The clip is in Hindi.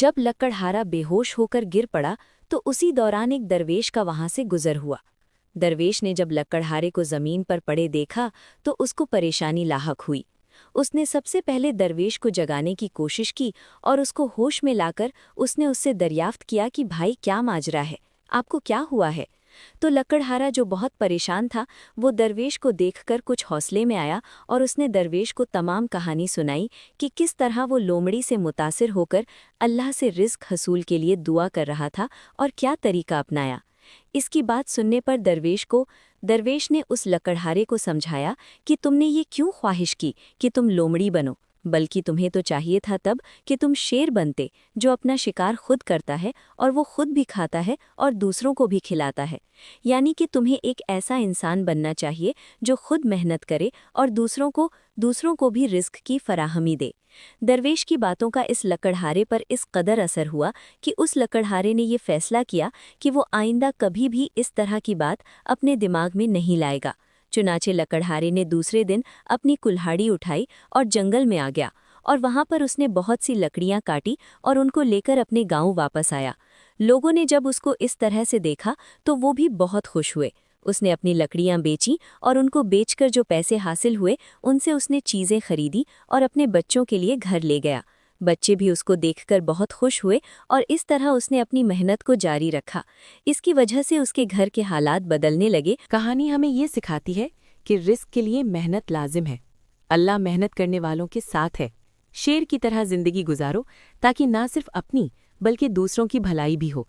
जब लकड़हारा बेहोश होकर गिर पड़ा तो उसी दौरान एक दरवेश का वहां से गुजर हुआ। दरवेश ने जब लकड़हारे को जमीन पर पड़े देखा तो उसको परेशानी लाहक हुई। उसने सबसे पहले दरवेश को जगाने की कोशिश की और उसको होश में लाकर उसने उससे दरियाफ्त किया कि भाई क्या माजरा है, आपको क्या हुआ है। तो लकड़हारा जो बहुत परेशान था वो दरवेश को देखकर कुछ हौसले में आया और उसने दरवेश को तमाम कहानी सुनाई कि किस तरह वो लोमड़ी से मुतासिर होकर अल्लाह से रिज़्क हसूल के लिए दुआ कर रहा था और क्या तरीका अपनाया। इसकी बात सुनने पर दरवेश ने उस लकड़हारे को समझाया कि तुमने ये क्यों ख्वाहिश की कि तुम लोमड़ी बनो, बल्कि तुम्हें तो चाहिए था तब कि तुम शेर बनते जो अपना शिकार खुद करता है और वो खुद भी खाता है और दूसरों को भी खिलाता है। यानी कि तुम्हें एक ऐसा इंसान बनना चाहिए जो खुद मेहनत करे और दूसरों को भी रिस्क की फराहमी दे। दरवेश की बातों का इस लकड़हारे पर इस कदर असर हुआ कि उस लकड़हारे ने ये फैसला किया कि वो आइंदा कभी भी इस तरह की बात अपने दिमाग में नहीं लाएगा। चुनाचे लकड़हारे ने दूसरे दिन अपनी कुल्हाड़ी उठाई और जंगल में आ गया और वहां पर उसने बहुत सी लकड़ियां काटी और उनको लेकर अपने गांव वापस आया। लोगों ने जब उसको इस तरह से देखा तो वो भी बहुत खुश हुए। उसने अपनी लकड़ियां बेची और उनको बेचकर जो पैसे हासिल हुए उनसे उसने चीज़ें खरीदी और अपने बच्चों के लिए घर ले गया। बच्चे भी उसको देखकर बहुत खुश हुए और इस तरह उसने अपनी मेहनत को जारी रखा। इसकी वजह से उसके घर के हालात बदलने लगे। कहानी हमें ये सिखाती है कि रिस्क के लिए मेहनत लाजिम है। अल्लाह मेहनत करने वालों के साथ है। शेर की तरह जिंदगी गुजारो ताकि ना सिर्फ अपनी बल्कि दूसरों की भलाई भी हो।